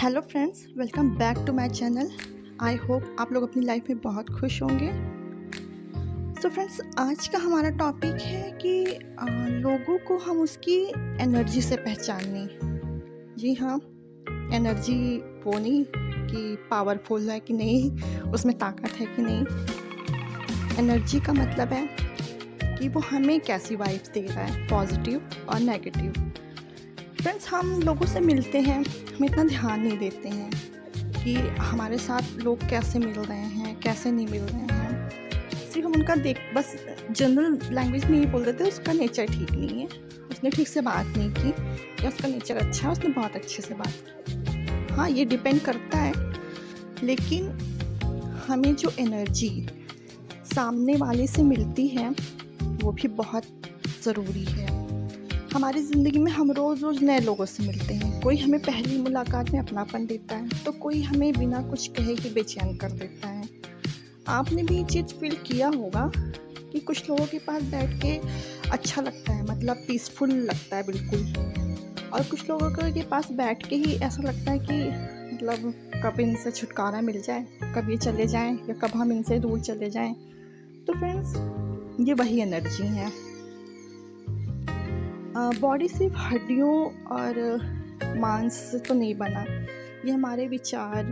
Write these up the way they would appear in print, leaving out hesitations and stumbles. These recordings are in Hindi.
Hello friends, welcome back to my channel. I hope आप लोग अपनी लाइफ में बहुत खुश होंगे। सो फ्रेंड्स, आज का हमारा टॉपिक है कि लोगों को हम उसकी एनर्जी से पहचानें। जी हाँ, एनर्जी वो नहीं कि पावरफुल है कि नहीं, उसमें ताकत है कि नहीं। एनर्जी का मतलब है कि वो हमें कैसी वाइब्स दे रहा है, पॉजिटिव और नेगेटिव। फ्रेंड्स, हम लोगों से मिलते हैं, हम इतना ध्यान नहीं देते हैं कि हमारे साथ लोग कैसे मिल रहे हैं, कैसे नहीं मिल रहे हैं। सिर्फ हम उनका बस जनरल लैंग्वेज में ये बोल देते हैं उसका नेचर ठीक नहीं है, उसने ठीक से बात नहीं की, या उसका नेचर अच्छा है, उसने बहुत अच्छे से बात की। हाँ, ये डिपेंड करता है, लेकिन हमें जो एनर्जी सामने वाले से मिलती है वो भी बहुत ज़रूरी है। हमारी ज़िंदगी में हम रोज़ नए लोगों से मिलते हैं। कोई हमें पहली मुलाकात में अपनापन देता है, तो कोई हमें बिना कुछ कहे ही बेचैन कर देता है। आपने भी ये चीज़ फील किया होगा कि कुछ लोगों के पास बैठ के अच्छा लगता है, मतलब पीसफुल लगता है बिल्कुल, और कुछ लोगों के पास बैठ के ही ऐसा लगता है कि मतलब कब इनसे छुटकारा मिल जाए, कब ये चले जाएं, या कब हम इनसे दूर चले जाएं। तो फ्रेंड्स, ये वही एनर्जी है। बॉडी सिर्फ हड्डियों और मांस से तो नहीं बना। ये हमारे विचार,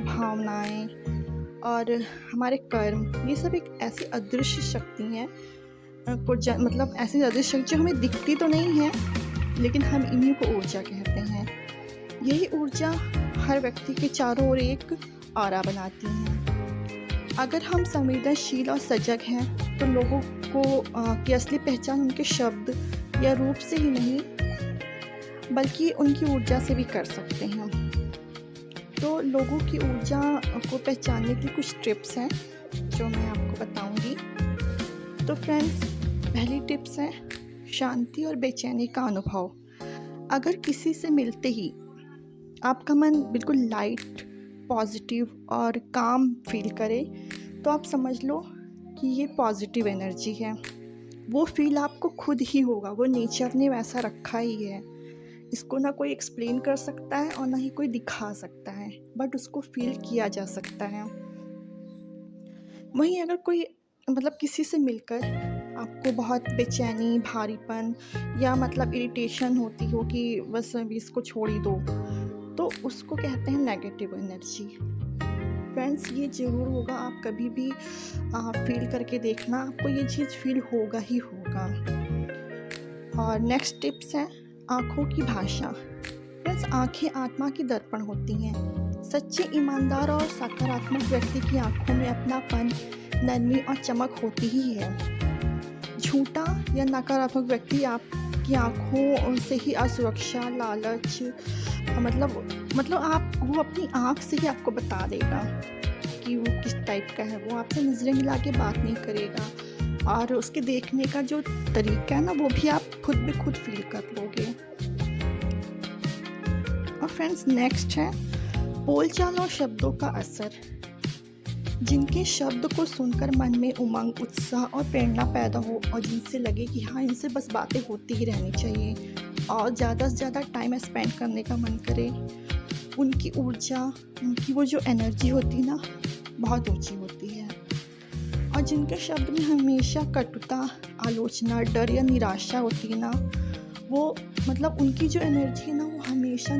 भावनाएं और हमारे कर्म, ये सब एक ऐसी अदृश्य शक्ति है, मतलब ऐसी अदृश्य शक्ति जो हमें दिखती तो नहीं है, लेकिन हम इन्हीं को ऊर्जा कहते हैं। यही ऊर्जा हर व्यक्ति के चारों ओर एक ऑरा बनाती है। अगर हम संवेदनशील और सजग हैं, तो लोगों को की असली पहचान उनके शब्द या रूप से ही नहीं, बल्कि उनकी ऊर्जा से भी कर सकते हैं। तो लोगों की ऊर्जा को पहचानने की कुछ टिप्स हैं जो मैं आपको बताऊंगी। तो फ्रेंड्स, पहली टिप्स है शांति और बेचैनी का अनुभव। अगर किसी से मिलते ही आपका मन बिल्कुल लाइट, पॉजिटिव और काम फील करे, तो आप समझ लो कि ये पॉजिटिव एनर्जी है। वो फील आपको खुद ही होगा, वो नेचर ने वैसा रखा ही है। इसको ना कोई एक्सप्लेन कर सकता है और ना ही कोई दिखा सकता है, बट उसको फील किया जा सकता है। वहीं अगर कोई मतलब किसी से मिलकर आपको बहुत बेचैनी, भारीपन या मतलब इरिटेशन होती हो कि बस अभी इसको छोड़ ही दो, तो उसको कहते हैं नेगेटिव एनर्जी। फ्रेंड्स, ये ज़रूर होगा, आप कभी भी फील करके देखना, आपको ये चीज़ फील होगा ही होगा। और नेक्स्ट टिप्स है आँखों की भाषा। फ्रेंड्स, आँखें आत्मा की दर्पण होती हैं। सच्चे, ईमानदार और सकारात्मक व्यक्ति की आँखों में अपनापन, नरमी और चमक होती ही है। झूठा या नकारात्मक व्यक्ति आपकी आँखों से ही असुरक्षा, लालच, मतलब आप वो अपनी आँख से ही आपको बता देगा कि वो किस टाइप का है। वो आपसे नज़रें मिला के बात नहीं करेगा, और उसके देखने का जो तरीका है ना, वो भी आप खुद ब खुद फील कर लोगे। और फ्रेंड्स, नेक्स्ट है बोलचाल और शब्दों का असर। जिनके शब्द को सुनकर मन में उमंग, उत्साह और प्रेरणा पैदा हो, और जिनसे लगे कि हाँ, इनसे बस बातें होती ही रहनी चाहिए और ज़्यादा से ज़्यादा टाइम स्पेंड करने का मन करे, उनकी ऊर्जा, उनकी वो जो एनर्जी होती है ना, बहुत ऊंची होती है। और जिनके शब्द में हमेशा कटुता, आलोचना, डर या निराशा होती है ना, वो मतलब उनकी जो एनर्जी है ना, वो हमेशा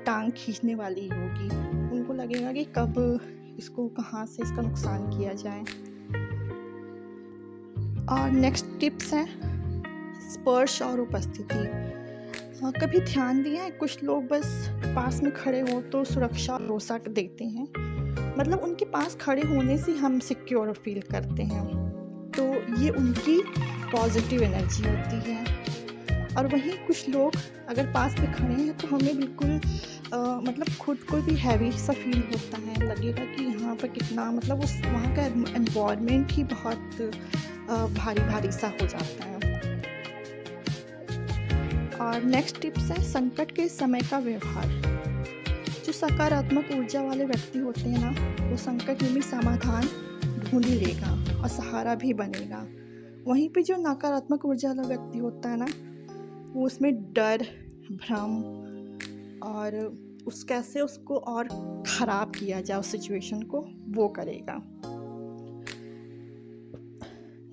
टांग खींचने वाली होगी। उनको लगेगा कि कब इसको कहाँ से इसका नुकसान किया जाए। और नेक्स्ट टिप्स है स्पर्श और उपस्थिति। कभी ध्यान दिया है, कुछ लोग बस पास में खड़े हो तो सुरक्षा और भरोसा देते हैं, मतलब उनके पास खड़े होने से हम सिक्योर फील करते हैं। तो ये उनकी पॉजिटिव एनर्जी होती है। और वहीं कुछ लोग अगर पास में खड़े हैं, तो हमें बिल्कुल मतलब खुद को भी हैवी सा फील होता है, लगेगा कि यहाँ पर कितना मतलब उस वहाँ का एनवायरनमेंट ही बहुत भारी भारी सा हो जाता है। और नेक्स्ट टिप्स है संकट के समय का व्यवहार। जो सकारात्मक ऊर्जा वाले व्यक्ति होते हैं ना, वो संकट में भी समाधान ढूंढ ही लेगा और सहारा भी बनेगा। वहीं पे जो नकारात्मक ऊर्जा वाला व्यक्ति होता है ना, वो उसमें डर, भ्रम और उस कैसे उसको और ख़राब किया जाए उस सिचुएशन को, वो करेगा।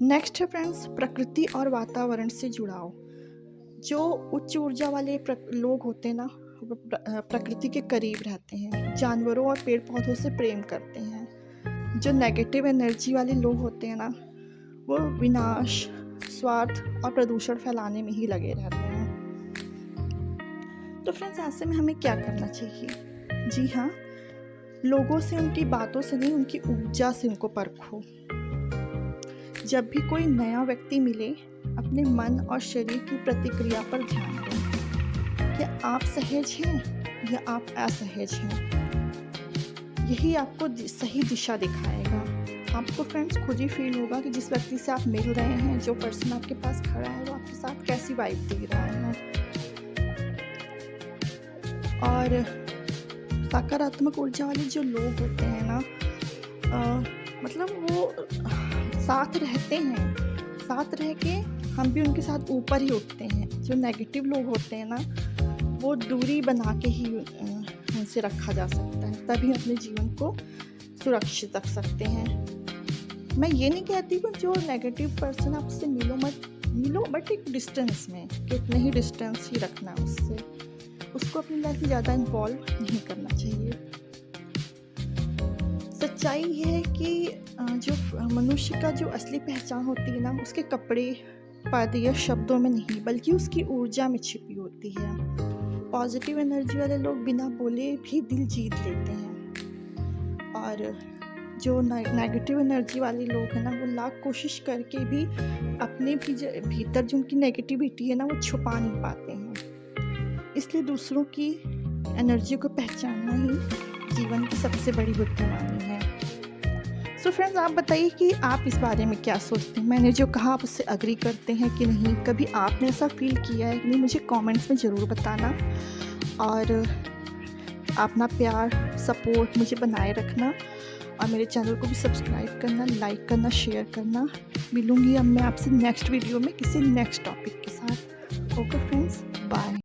नेक्स्ट है फ्रेंड्स, प्रकृति और वातावरण से जुड़ाव। जो उच्च ऊर्जा वाले लोग होते हैं ना, वो प्रकृति के करीब रहते हैं, जानवरों और पेड़ पौधों से प्रेम करते हैं। जो नेगेटिव एनर्जी वाले लोग होते हैं ना, वो विनाश, स्वार्थ और प्रदूषण फैलाने में ही लगे रहते हैं। तो फ्रेंड्स, ऐसे में हमें क्या करना चाहिए? जी हाँ, लोगों से, उनकी बातों से नहीं, उनकी ऊर्जा से उनको परखो। जब भी कोई नया व्यक्ति मिले, अपने मन और शरीर की प्रतिक्रिया पर ध्यान दें। क्या आप सहज हैं या आप असहज हैं? यही आपको सही दिशा दिखाएगा। आपको फ्रेंड्स खुद ही फील होगा कि जिस व्यक्ति से आप मिल रहे हैं, जो पर्सन आपके पास खड़ा है, वो आपके साथ कैसी वाइब दे रहा है। और सकारात्मक ऊर्जा वाले जो लोग होते हैं ना, मतलब वो साथ रहते हैं, साथ रह के हम भी उनके साथ ऊपर ही उठते हैं। जो नेगेटिव लोग होते हैं ना, वो दूरी बना के ही उनसे रखा जा सकता है, तभी अपने जीवन को सुरक्षित रख सकते हैं। मैं ये नहीं कहती कि जो नेगेटिव पर्सन आप उससे मिलो, बट एक डिस्टेंस में, कि उतना ही डिस्टेंस ही रखना है उससे। उसको अपनी लाइफ में ज़्यादा इन्वॉल्व नहीं करना चाहिए। सच्चाई ये है कि जो मनुष्य का जो असली पहचान होती है ना, उसके कपड़े, पद या शब्दों में नहीं, बल्कि उसकी ऊर्जा में छिपी होती है। पॉजिटिव एनर्जी वाले लोग बिना बोले भी दिल जीत लेते हैं, और जो नेगेटिव एनर्जी वाले लोग हैं ना, वो लाख कोशिश करके भी अपने भी भीतर जो उनकी नेगेटिविटी है ना, वो छुपा नहीं पाते हैं। इसलिए दूसरों की एनर्जी को पहचानना ही जीवन की सबसे बड़ी बुद्धिमानी है। सो फ्रेंड्स, आप बताइए कि आप इस बारे में क्या सोचते हैं? मैंने जो कहा, आप उससे एग्री करते हैं कि नहीं? कभी आपने ऐसा फील किया है कि नहीं? मुझे कमेंट्स में ज़रूर बताना, और अपना प्यार, सपोर्ट मुझे बनाए रखना, और मेरे चैनल को भी सब्सक्राइब करना, लाइक करना, शेयर करना। मिलूँगी अब मैं आपसे नेक्स्ट वीडियो में किसी नेक्स्ट टॉपिक के साथ। Okay friends, bye.